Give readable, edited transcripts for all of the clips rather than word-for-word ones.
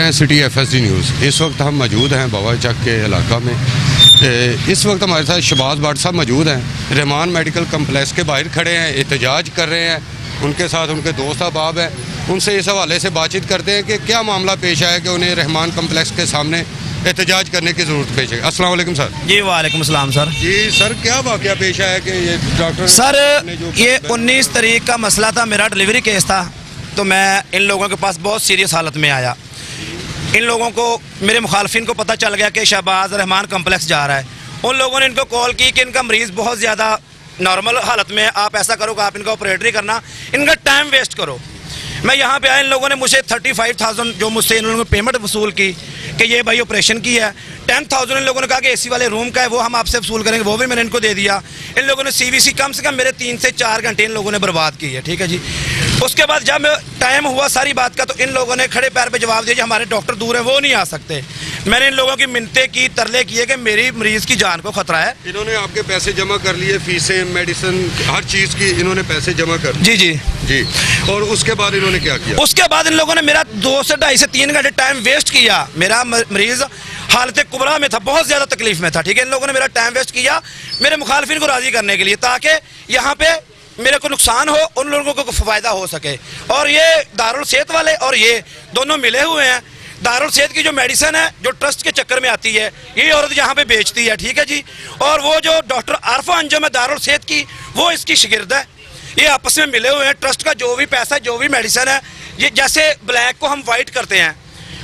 हैं city FSD news. इस वक्त हम मौजूद हैं बावा चक के इलाका में। इस वक्त हमारे साथ शहबाज भट्ट साहब मौजूद हैं, रहमान मेडिकल कम्प्लेक्स के बाहर खड़े हैं, एहतजाज कर रहे हैं। उनके साथ उनके दोस्त अहबाब हैं, उनसे इस हवाले से बातचीत करते हैं कि क्या मामला पेश आया कि उन्हें रहमान कम्प्लेक्स के सामने एहतजाज करने की ज़रूरत पेश है। अस्सलाम वालेकुम सर। जी वालेकुम सलाम सर। जी सर, क्या वाक़या पेश आया कि ये डॉक्टर सर ये 19 तारीख का मसला था, मेरा डिलीवरी केस था। तो मैं इन लोगों के पास बहुत सीरियस हालत में आया। इन लोगों को, मेरे मुखालफिन को पता चल गया कि शहबाज रहमान कम्प्लेक्स जा रहा है। उन लोगों ने इनको कॉल की कि इनका मरीज़ बहुत ज़्यादा नॉर्मल हालत में है, आप ऐसा करो कि आप इनका ऑपरेट नहीं करना, इनका टाइम वेस्ट करो। मैं यहाँ पे आया, इन लोगों ने मुझे 35,000 जो मुझसे इन लोगों ने पेमेंट वसूल की कि ये भाई ऑपरेशन की है। 10,000 इन लोगों ने कहा कि AC वाले रूम का है, वो हम आपसे वसूल करेंगे, वो भी मैंने इनको दे दिया। इन लोगों ने CVC कम से कम मेरे 3 से 4 घंटे इन लोगों ने बर्बाद की है। ठीक है जी। उसके बाद जब टाइम हुआ सारी बात का, तो इन लोगों ने खड़े पैर पे जवाब दिया, हमारे डॉक्टर दूर है, वो नहीं आ सकते। मैंने इन लोगों की मिन्नतें की, तरले किए कि मेरी मरीज़ की जान को खतरा है। इन्होंने आपके पैसे जमा कर लिए, फीसें, मेडिसिन, हर चीज़ की इन्होंने पैसे जमा कर लिए। जी जी जी। और उसके बाद इन्होंने क्या किया? उसके बाद इन लोगों ने मेरा 2 से 2.5 से 3 घंटे टाइम वेस्ट किया। मेरा मरीज़ हालत कुबरा में था, बहुत ज़्यादा तकलीफ में था। ठीक है, इन लोगों ने मेरा टाइम वेस्ट किया मेरे मुखालफिन को राज़ी करने के लिए, ताकि यहाँ पे मेरे को नुकसान हो, उन लोगों को फ़ायदा हो सके। और ये दारुल सेहत वाले और ये दोनों मिले हुए हैं। दारुल सेहत की जो मेडिसिन है, जो ट्रस्ट के चक्कर में आती है, ये औरत यहाँ पे बेचती है। ठीक है जी। और वो जो डॉक्टर आरफा अंजुम है दारुल सेहत की, वो इसकी शिगिर्द है। ये आपस में मिले हुए हैं। ट्रस्ट का जो भी पैसा, जो भी मेडिसिन है, ये जैसे ब्लैक को हम वाइट करते हैं,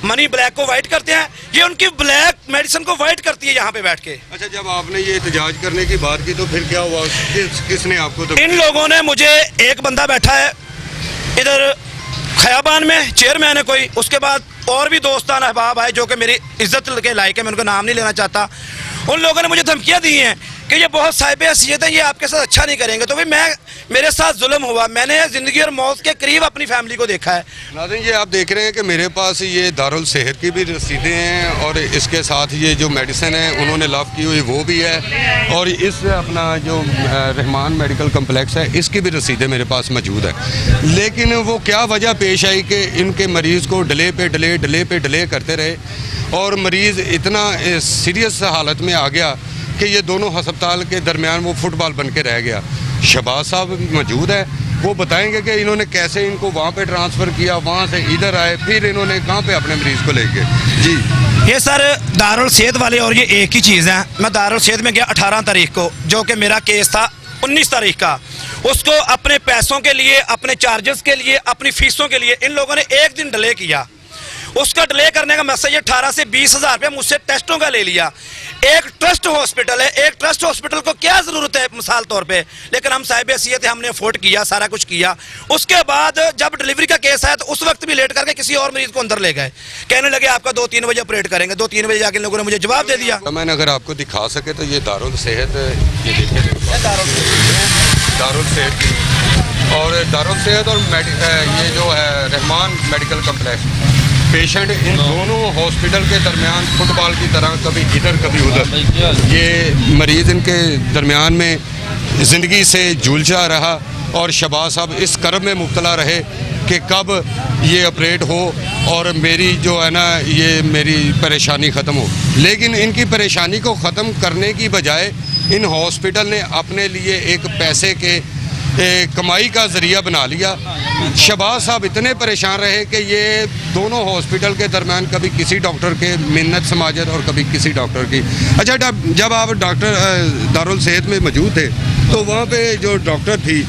मनी ब्लैक को वाइट करते हैं, ये उनकी ब्लैक मेडिसिन को वाइट करती है यहाँ पे बैठ के। अच्छा, जब आपने ये एहतजाज करने की बात की तो फिर क्या हुआ? किसने आपको तो... इन लोगों ने मुझे, एक बंदा बैठा है इधर खयाबान में, चेयरमैन है कोई, उसके बाद और भी दोस्तान अहबाब आए जो कि मेरी इज्जत के लायक है, मैं उनका नाम नहीं लेना चाहता। उन लोगों ने मुझे धमकियाँ दी हैं कि ये बहुत साहिब हैसियत है, ये आपके साथ अच्छा नहीं करेंगे। तो भाई मेरे साथ जुल्म हुआ, मैंने ज़िंदगी और मौत के करीब अपनी फैमिली को देखा है। नाज़रीन, ये आप देख रहे हैं कि मेरे पास ये दारुल सेहत की भी रसीदें हैं और इसके साथ ये जो मेडिसिन है उन्होंने लाभ की हुई वो भी है, और इस अपना जो रहमान मेडिकल कम्प्लेक्स है इसकी भी रसीदें मेरे पास मौजूद है। लेकिन वो क्या वजह पेश आई कि इनके मरीज़ को डिले पे डिले करते रहे और मरीज़ इतना सीरियस हालत में आ गया कि ये दोनों अस्पताल के दरमियान वो फुटबॉल बन के रह गया। शहबाज साहब मौजूद है, वो बताएंगे कि इन्होंने कैसे इनको वहाँ पे ट्रांसफ़र किया, वहाँ से इधर आए, फिर इन्होंने कहाँ पे अपने मरीज़ को लेके। जी, ये सर दारुल सेहत वाले और ये एक ही चीज़ है। मैं दारुल सेहत में गया 18 तारीख को, जो कि मेरा केस था 19 तारीख का। उसको अपने पैसों के लिए, अपने चार्जेस के लिए, अपनी फीसों के लिए इन लोगों ने एक दिन डिले किया। उसका डिले करने का मैसेज 18 से 20 हज़ार रुपया मुझसे टेस्टों का ले लिया। एक ट्रस्ट हॉस्पिटल है, एक ट्रस्ट हॉस्पिटल को क्या ज़रूरत है मिसाल तौर पे, लेकिन हम साहिब हैसियत है, हमने अफोर्ड किया, सारा कुछ किया। उसके बाद जब डिलीवरी का केस आया तो उस वक्त भी लेट करके किसी और मरीज़ को अंदर ले गए, कहने लगे आपका 2-3 बजे ऑपरेट करेंगे। 2-3 बजे जाके लोगों ने मुझे जवाब दे दिया। मैंने अगर आपको दिखा सके तो ये दारुल सेहत, ये देखिए दारुल सेहत, और दारुल सेहत और ये जो है Rahman medical complex, patient in दोनों हॉस्पिटल के दरमियान फुटबॉल की तरह कभी इधर कभी उधर, ये मरीज़ इनके दरमियान में ज़िंदगी से जूझा रहा और शहबाज साहब इस कर्म में मुब्तला रहे कि कब ये ऑपरेट हो और मेरी जो है ना ये मेरी परेशानी ख़त्म हो। लेकिन इनकी परेशानी को ख़त्म करने की बजाय इन हॉस्पिटल ने अपने लिए एक पैसे के कमाई का ज़रिया बना लिया। शहबाज साहब इतने परेशान रहे कि ये दोनों हॉस्पिटल के दरमियान कभी किसी डॉक्टर के मिन्नत समाजत और कभी किसी डॉक्टर की। अच्छा, जब आप डॉक्टर दारुल सेहत में मौजूद थे तो वहाँ पे जो डॉक्टर थी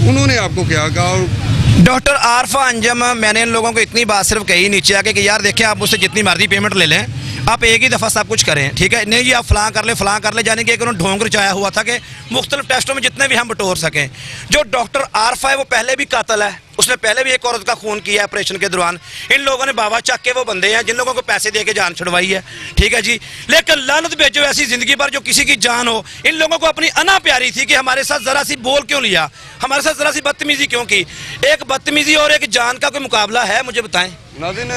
उन्होंने आपको क्या कहा? और डॉक्टर आरफा अंजम, मैंने इन लोगों को इतनी बात सिर्फ कही नीचे आके कि यार देखिए, आप मुझसे जितनी मर्जी पेमेंट ले लें, आप एक ही दफ़ा सब कुछ करें। ठीक है, नहीं जी आप फ़लाँ कर ले, जाने कि उन्होंने ढोंग रचाया हुआ था कि मुख्तलिफ टेस्टों में जितने भी हम बटोर सकें। जो डॉक्टर आरफा है वो पहले भी कातिल है, उसने पहले भी एक औरत का खून किया है ऑपरेशन के दौरान। इन लोगों ने बाबा चक के वो बंदे हैं जिन लोगों को पैसे दे के जान छुड़वाई है। ठीक है जी। लेकिन लानत भेजो ऐसी ज़िंदगी पर जो किसी की जान हो। इन लोगों को अपनी अना प्यारी थी कि हमारे साथ ज़रा सी बोल क्यों लिया, हमारे साथ ज़रा सी बदतमीज़ी क्यों की। एक बदतमीज़ी और एक जान का कोई मुकाबला है? मुझे बताएं। नाज़रीन,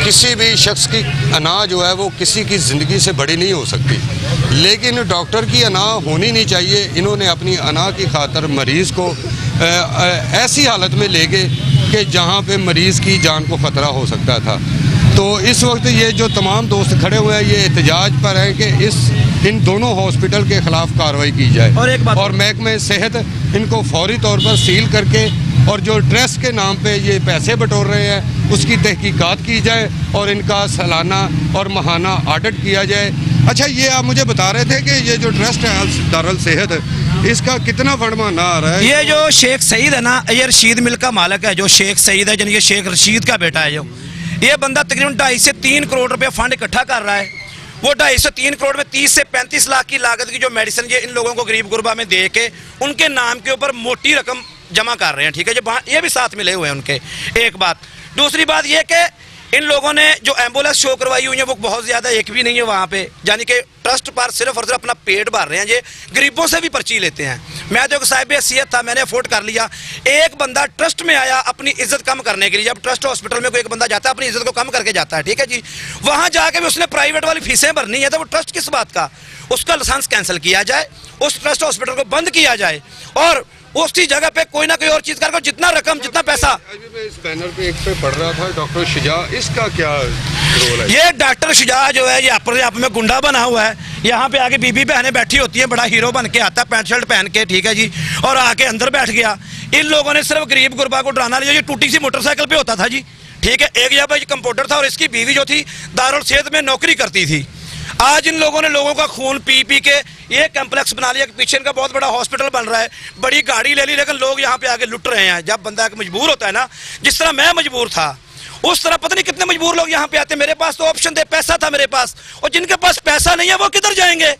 किसी भी शख्स की अना जो है वो किसी की ज़िंदगी से बड़ी नहीं हो सकती, लेकिन डॉक्टर की अना होनी नहीं चाहिए। इन्होंने अपनी अना की खातर मरीज़ को ऐसी हालत में ले गए कि जहाँ पे मरीज़ की जान को ख़तरा हो सकता था। तो इस वक्त ये जो तमाम दोस्त खड़े हुए हैं ये एहतजाज पर हैं कि इन दोनों हॉस्पिटल के ख़िलाफ़ कार्रवाई की जाए और एक बात और महकमे सेहत इनको फौरी तौर पर सील करके और जो ट्रस्ट के नाम पे ये पैसे बटोर रहे हैं उसकी तहकीकात की जाए और इनका सालाना और माहाना ऑडिट किया जाए। अच्छा, ये आप मुझे बता रहे थे कि ये जो ट्रस्ट है दारुल सेहत, इसका कितना फंड माना आ रहा है? ये जो शेख सईद है ना, ये रशीद मिल का मालिक है, जो शेख सईद है, यानी कि शेख रशीद का बेटा है। जो ये बंदा तकरीबन 2.5 से 3 करोड़ रुपए फंड इकट्ठा कर रहा है। वो 2.5 से 3 करोड़ में 30 से 35 लाख की लागत की जो मेडिसिन ये इन लोगों को गरीब गुरबा में दे के उनके नाम के ऊपर मोटी रकम जमा कर रहे हैं। ठीक है, जो ये भी साथ मिले हुए हैं उनके। एक बात, दूसरी बात ये कि इन लोगों ने जो एम्बुलेंस शो करवाई हुई है वो बहुत ज़्यादा, एक भी नहीं है वहाँ पे, यानी कि ट्रस्ट पर सिर्फ और सिर्फ अपना पेट भर रहे हैं। ये गरीबों से भी पर्ची लेते हैं। मैं तो एक साहिब हैसियत था, मैंने अफोर्ड कर लिया। एक बंदा ट्रस्ट में आया अपनी इज्जत कम करने के लिए। जब ट्रस्ट हॉस्पिटल में कोई एक बंदा जाता है अपनी इज्जत को कम करके जाता है, ठीक है जी, वहाँ जाके भी उसने प्राइवेट वाली फीसें भरनी है, तो वो ट्रस्ट किस बात का? उसका लाइसेंस कैंसिल किया जाए, उस ट्रस्ट हॉस्पिटल को बंद किया जाए और उसकी जगह पे कोई ना कोई और चीज कर, जितना रकम जितना पैसा। अभी मैं इस बैनर पे एक पे पढ़ रहा था डॉक्टर शुजा, इसका क्या रोल है? ये डॉक्टर शुजा जो है ये अपने आप में गुंडा बना हुआ है। यहाँ पे आगे बीबी बहनें बैठी होती हैं, बड़ा हीरो बन के आता है पैंट शर्ट पहन के, ठीक है जी, और आके अंदर बैठ गया। इन लोगों ने सिर्फ गरीब गुरबा को डराना लिया। ये टूटी सी मोटरसाइकिल पे होता था जी, ठीक है, एक जगह कंपाउंडर था और इसकी बीवी जो थी दारुल सेहत में नौकरी करती थी। आज इन लोगों ने लोगों का खून पी पी के ये कॉम्प्लेक्स बना लिया कि पीछे इनका बहुत बड़ा हॉस्पिटल बन रहा है, बड़ी गाड़ी ले ली, लेकिन लोग यहाँ पे आगे लुट रहे हैं। जब बंदा मजबूर होता है ना, जिस तरह मैं मजबूर था, उस तरह पता नहीं कितने मजबूर लोग यहाँ पे आते। मेरे पास तो ऑप्शन थे, पैसा था मेरे पास, और जिनके पास पैसा नहीं है वो किधर जाएंगे?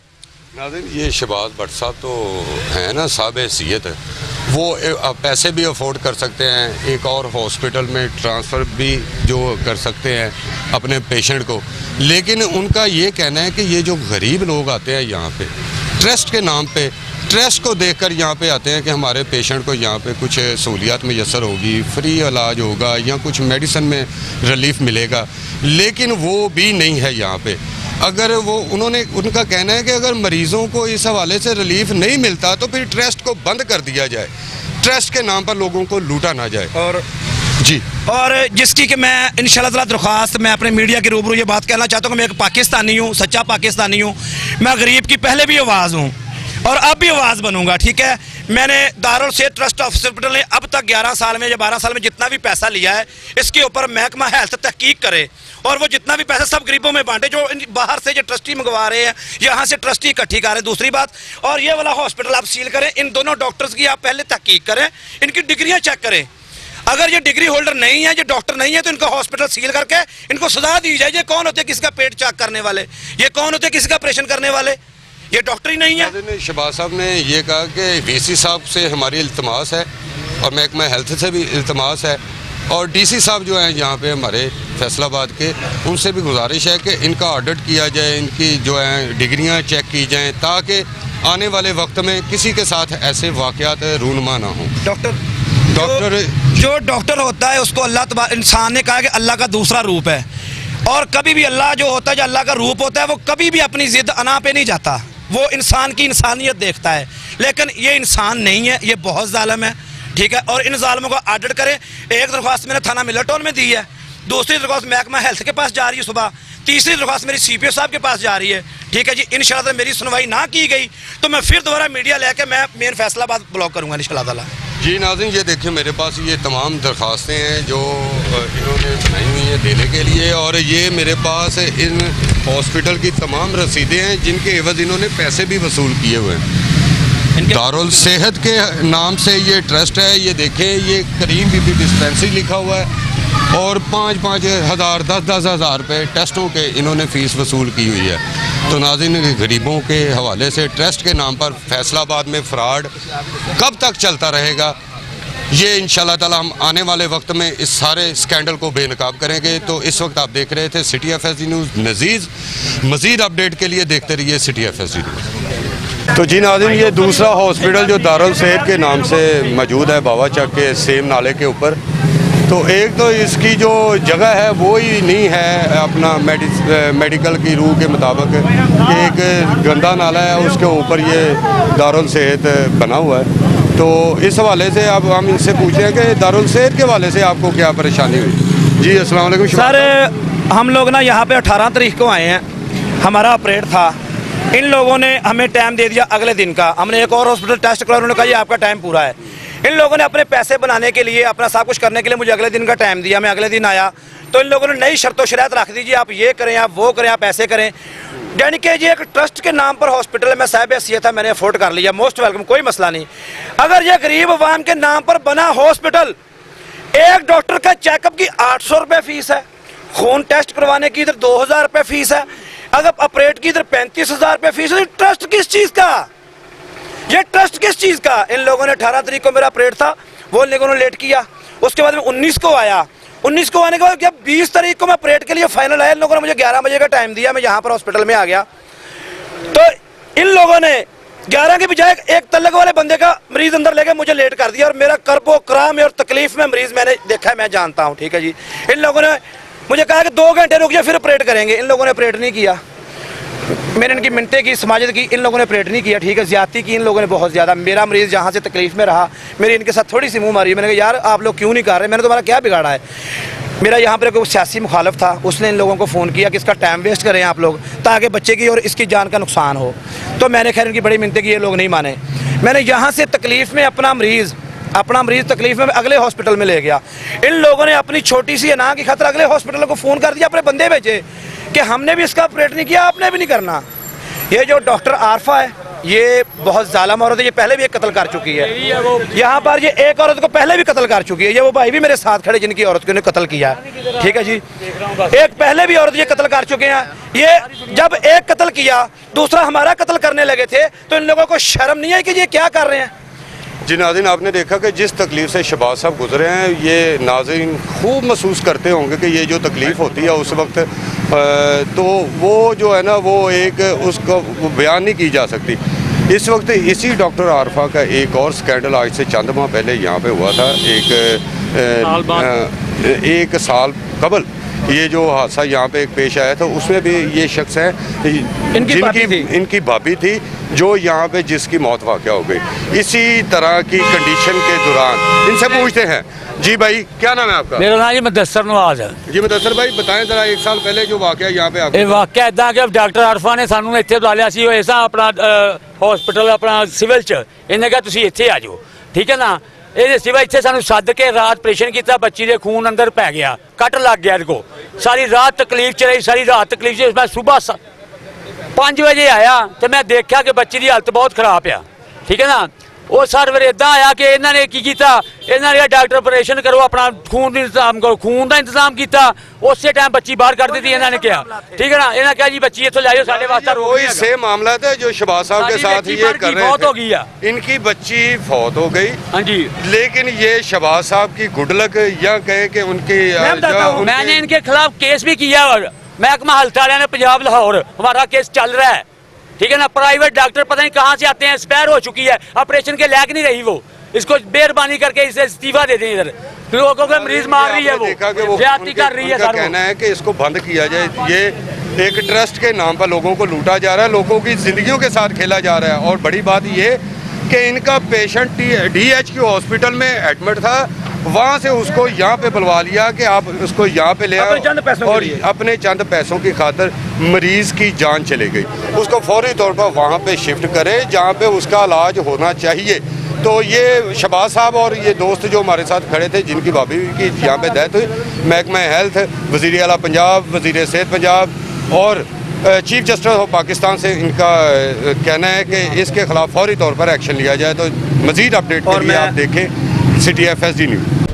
नाज़रीन, ये शहबाज भट्ट साहब तो है ना साहब हैसियत, वो पैसे भी अफोर्ड कर सकते हैं, एक और हॉस्पिटल में ट्रांसफ़र भी जो कर सकते हैं अपने पेशेंट को, लेकिन उनका ये कहना है कि ये जो गरीब लोग आते हैं यहाँ पे ट्रस्ट के नाम पे, ट्रस्ट को देखकर यहाँ पे आते हैं कि हमारे पेशेंट को यहाँ पे कुछ सहूलियात मैसर होगी, फ्री इलाज होगा या कुछ मेडिसिन में रिलीफ मिलेगा, लेकिन वो भी नहीं है यहाँ पे। अगर वो उनका कहना है कि अगर मरीज़ों को इस हवाले से रिलीफ नहीं मिलता तो फिर ट्रस्ट को बंद कर दिया जाए, ट्रस्ट के नाम पर लोगों को लूटा ना जाए। और जी, और जिसकी कि मैं इंशाल्लाह ताला दरख्वास्त, मैं अपने मीडिया के रूबरू ये बात कहना चाहता हूँ कि मैं एक पाकिस्तानी हूँ, सच्चा पाकिस्तानी हूँ। मैं गरीब की पहले भी आवाज़ हूँ और अब भी आवाज़ बनूंगा, ठीक है। मैंने दारुल सेहत ट्रस्ट हॉस्पिटल ने अब तक 11 साल में या 12 साल में जितना भी पैसा लिया है, इसके ऊपर महकमा हेल्थ तहकीक करे और वो जितना भी पैसा सब गरीबों में बांटे। जो बाहर से जो ट्रस्टी मंगवा रहे हैं, यहाँ से ट्रस्टी इकट्ठी कर रहे हैं। दूसरी बात, और ये वाला हॉस्पिटल आप सील करें, इन दोनों डॉक्टर्स की आप पहले तहकीक करें, इनकी डिग्रियाँ चेक करें। अगर ये डिग्री होल्डर नहीं है, ये डॉक्टर नहीं है, तो इनका हॉस्पिटल सील करके इनको सजा दी जाए। ये कौन होते हैं किसका पेट चेक करने वाले? ये कौन होते हैं किसका ऑपरेशन करने वाले? ये डॉक्टर ही नहीं है। शहबाज साहब ने ये कहा कि वीसी साहब से हमारी इल्तमास है और महकमा हेल्थ से भी इल्तमास है और डीसी साहब जो हैं यहाँ पे हमारे फैसलाबाद के, उनसे भी गुजारिश है कि इनका ऑडिट किया जाए, इनकी जो है डिग्रियाँ चेक की जाएँ, ताकि आने वाले वक्त में किसी के साथ ऐसे वाक़यात रूनुमा ना हों। जो डॉक्टर होता है उसको अल्लाह, इंसान ने कहा कि अल्लाह का दूसरा रूप है, और कभी भी अल्लाह जो होता है, जो अल्लाह का रूप होता है, वो कभी भी अपनी जिद अना पे नहीं जाता। वो इंसान की इंसानियत देखता है, लेकिन ये इंसान नहीं है, ये बहुत जालिम है, ठीक है। और इन जालिमों को ऑडिट करें। एक दरख्वास्त मैंने थाना मिल्टन में दी है, दूसरी दरख्वास्त महकमा हेल्थ के पास जा रही है सुबह, तीसरी दरख्वास्त मेरी CPO साहब के पास जा रही है, ठीक है जी। इंशाल्लाह मेरी सुनवाई ना की गई तो मैं फिर दोबारा मीडिया लेके मैं मेन फैसलाबाद ब्लॉक करूँगा इंशाल्लाह ताला। जी नाज़रीन, ये देखिए मेरे पास ये तमाम दरख्वास्तें हैं जो इन्होंने बनाई हुई हैं देने के लिए, और ये मेरे पास इन हॉस्पिटल की तमाम रसीदें हैं जिनके एवज़ इन्होंने पैसे भी वसूल किए हुए हैं। दारुल सेहत के नाम से ये ट्रस्ट है, ये देखें, ये करीम बीबी डिस्पेंसरी लिखा हुआ है और 5-5 हज़ार 10-10 हज़ार रुपये टेस्टों के इन्होंने फ़ीस वसूल की हुई है। तो नाज़रीन, गरीबों के हवाले से ट्रस्ट के नाम पर फैसलाबाद में फ्रॉड कब तक चलता रहेगा, ये इंशाल्लाह ताला हम आने वाले वक्त में इस सारे स्कैंडल को बेनकाब करेंगे। तो इस वक्त आप देख रहे थे सिटी FSD न्यूज़। मज़ीद अपडेट के लिए देखते रहिए सिटी FSD न्यूज़। तो जी नाज़रीन, ये दूसरा हॉस्पिटल जो दारुल सेहत के नाम से मौजूद है बावा चक के सेम नाले के ऊपर, तो एक तो इसकी जो जगह है वो ही नहीं है अपना मेडिकल की रूह के मुताबिक, कि एक गंदा नाला है उसके ऊपर ये दारुल सेहत बना हुआ है। तो इस हवाले से अब हम इनसे पूछते हैं कि दारुल सेहत के हवाले से आपको क्या परेशानी हुई? जी अस्सलाम वालेकुम सर, हम लोग ना यहाँ पे 18 तारीख को आए हैं, हमारा ऑपरेट था। इन लोगों ने हमें टाइम दे दिया अगले दिन का। हमने एक और हॉस्पिटल टेस्ट कराया, उन्होंने कहा ये आपका टाइम पूरा है। इन लोगों ने अपने पैसे बनाने के लिए, अपना सब कुछ करने के लिए मुझे अगले दिन का टाइम दिया। मैं अगले दिन आया तो इन लोगों ने नई शर्तों शरायत रख दीजिए, आप ये करें, आप वो करें, आप ऐसे करें। यानी कि ये एक ट्रस्ट के नाम पर हॉस्पिटल है। मैं साहिब हैसियत था, मैंने अफोर्ड कर लिया, मोस्ट वेलकम, कोई मसला नहीं। अगर ये गरीब अवाम के नाम पर बना हॉस्पिटल, एक डॉक्टर का चेकअप की 800 रुपये फीस है, खून टेस्ट करवाने की इधर 2000 रुपये फीस है, अगर ऑपरेट की इधर 35,000 रुपये फीस है, ट्रस्ट किस चीज़ का? ये ट्रस्ट किस चीज़ का? इन लोगों ने 18 तारीख को मेरा ऑपरेट था, वो इन लोगों ने लेट किया। उसके बाद में 19 को आया। 19 को आने के बाद जब 20 तारीख को मैं ऑपरेट के लिए फाइनल आया, इन लोगों ने मुझे 11 बजे का टाइम दिया। मैं यहाँ पर हॉस्पिटल में आ गया तो इन लोगों ने 11 के बजाय एक तलक वाले बंदे का मरीज अंदर लेके मुझे लेट कर दिया। और मेरा करबो कराम और तकलीफ में मरीज मैंने देखा है, मैं जानता हूँ, ठीक है जी। इन लोगों ने मुझे कहा कि 2 घंटे रुक जाए फिर ऑपरेट करेंगे। इन लोगों ने ऑपरेट नहीं किया। मैंने इनकी मिनटें की, समाजत की, इन लोगों ने ऑपरेट नहीं किया, ठीक है। ज्यादती की इन लोगों ने बहुत ज़्यादा। मेरा मरीज़ जहाँ से तकलीफ में रहा, मेरी इनके साथ थोड़ी सी मुँह मारी। मैंने कहा यार आप लोग क्यों नहीं कर रहे, मैंने तुम्हारा क्या बिगाड़ा है? मेरा यहाँ पर कोई सियासी मुखालफ था, उसने इन लोगों को फ़ोन किया कि इसका टाइम वेस्ट करें आप लोग, ताकि बच्चे की और इसकी जान का नुकसान हो। तो मैंने खैर इनकी बड़ी मिन्नतें की, ये लोग नहीं माने। मैंने यहाँ से तकलीफ़ में अपना मरीज़ तकलीफ में अगले हॉस्पिटल में ले गया। इन लोगों ने अपनी छोटी सी अना की खातिर अगले हॉस्पिटल को फ़ोन कर दिया, अपने बंदे भेजे कि हमने भी इसका ऑपरेट नहीं किया, आपने भी नहीं करना। ये जो डॉक्टर आरफा है, ये बहुत जालिम औरत है, ये पहले भी एक कत्ल कर चुकी है। यहाँ पर ये एक औरत को पहले भी कत्ल कर चुकी है। ये वो भाई भी मेरे साथ खड़े जिनकी औरत को कत्ल किया है, ठीक है जी। एक पहले भी औरत ये कत्ल कर चुके हैं। ये जब एक कत्ल किया, दूसरा हमारा कत्ल करने लगे थे, तो इन लोगों को शर्म नहीं है कि ये क्या कर रहे हैं? जी नाज़रीन, आपने देखा कि जिस तकलीफ़ से शहबाज साहब गुजरे हैं, ये नाज़रीन खूब महसूस करते होंगे कि ये जो तकलीफ़ होती है उस वक्त तो वो जो है ना, वो एक उसको बयान नहीं की जा सकती। इस वक्त इसी डॉक्टर आरफा का एक और स्कैंडल आज से चंद माह पहले यहाँ पे हुआ था। एक साल कबल ये जो हादसा यहाँ पे एक पेश आया था, उसमें भी ये शख्स है, इनकी भाभी थी जो यहाँ पे जिसकी मौत वाक़या हो गई इसी तरह की कंडीशन के दौरान। इनसे पूछते हैं, जी भाई क्या नाम है आपका? मेरा नाम जी मुदस्सर नवाज है जी मुदस्सर भाई, बताएं जरा, एक साल पहले जो वाक़या यहाँ पे ਇਹ ਵਾਕਿਆ ਇਦਾਂ ਕਿ ਡਾਕਟਰ ਆਰਫਾ ਨੇ ਸਾਨੂੰ ਇੱਥੇ ਬੁਲਾ ਲਿਆ ਸੀ ਐਸਾ ਆਪਣਾ ਹਸਪੀਟਲ ਆਪਣਾ ਸਿਵਲ ਚ। ਇਹਨੇ ਕਿਹਾ ਤੁਸੀਂ ਇੱਥੇ ਆ ਜਾਓ, ਠੀਕ ਹੈ ਨਾ। ਇਹ ਸਿਵਲ ਇੱਥੇ ਸਾਨੂੰ ਸੱਦ ਕੇ ਰਾਤ ਆਪਰੇਸ਼ਨ ਕੀਤਾ, ਬੱਚੀ ਦੇ ਖੂਨ ਅੰਦਰ ਪੈ ਗਿਆ, ਕੱਟ ਲੱਗ ਗਿਆ ਇਹਦੇ ਕੋ। ਸਾਰੀ ਰਾਤ ਤਕਲੀਫ ਚ ਰਹੀ, ਸਾਰੀ ਰਾਤ ਤਕਲੀਫ ਚ। ਮੈਂ ਸਵੇਰ 5 ਵਜੇ ਆਇਆ ਤੇ ਮੈਂ ਦੇਖਿਆ ਕਿ ਬੱਚੀ ਦੀ ਹਾਲਤ ਬਹੁਤ ਖਰਾਬ ਆ, ਠੀਕ ਹੈ ਨਾ। ਉਹ ਸਰ ਫਿਰ ਇਦਾਂ ਆਇਆ ਕਿ ਇਹਨਾਂ ਨੇ ਕੀ ਕੀਤਾ, ਇਹਨਾਂ ਨੇ ਡਾਕਟਰ ਆਪਰੇਸ਼ਨ ਕਰੋ, ਆਪਣਾ ਖੂਨ ਦਾ ਇੰਤਜ਼ਾਮ ਕਰੋ। ਖੂਨ ਦਾ ਇੰਤਜ਼ਾਮ ਕੀਤਾ, ਉਸੇ ਟਾਈਮ ਬੱਚੀ ਬਾਹਰ ਕਰ ਦਿੱਤੀ ਇਹਨਾਂ ਨੇ ਕਿਹਾ, ठीक है ना। ਇਹਨਾਂ ਕਿਹਾ ਜੀ ਬੱਚੀ ਇੱਥੋਂ ਲੈ ਜਾਓ, ਸਾਡੇ ਵਾਸਤੇ ਰੋਕ वही सेम मामला था जो शहबाज साहब के साथ ये कर रहे फौत हो थे। गई है, इनकी बच्ची फौत हो गई, हाँ जी। लेकिन ये शहबाज साहब की गुड लक या कहे कि उनकी मैंने इनके खिलाफ केस भी किया और महकमा हेल्थ वाले ने पंजाब लाहौर, हमारा केस चल रहा है, ठीक है ना। प्राइवेट डॉक्टर पता नहीं कहाँ से आते हैं, एक्सपायर हो चुकी है, ऑपरेशन के लायक नहीं रही वो। इसको मेहरबानी करके इसे इस्तीफा दे दें। इधर लोगों को मरीज मार रही है, वो ज्यादती कर रही है। उनका कहना है कि इसको बंद किया जाए। ये एक ट्रस्ट के नाम पर लोगों को लूटा जा रहा है, लोगों की जिंदगियों के साथ खेला जा रहा है। और बड़ी बात ये कि इनका पेशेंट DHQ हॉस्पिटल में एडमिट था, वहाँ से उसको यहाँ पे बुलवा लिया कि आप उसको यहाँ पे ले आओ, और अपने चंद पैसों की खातिर मरीज़ की जान चले गई। उसको फौरी तौर पर वहाँ पे शिफ्ट करें जहाँ पे उसका इलाज होना चाहिए। तो ये शहबाज साहब और ये दोस्त जो हमारे साथ खड़े थे, जिनकी भाभी की यहाँ पे डेथ हुई, महकमा हेल्थ, वज़ीर आला पंजाब, वज़ीर सेहत पंजाब और चीफ जस्टिस ऑफ पाकिस्तान से इनका कहना है कि इसके खिलाफ फौरी तौर पर एक्शन लिया जाए। तो मज़ीद अपडेट के लिए आप देखें CTFSD न्यूज़।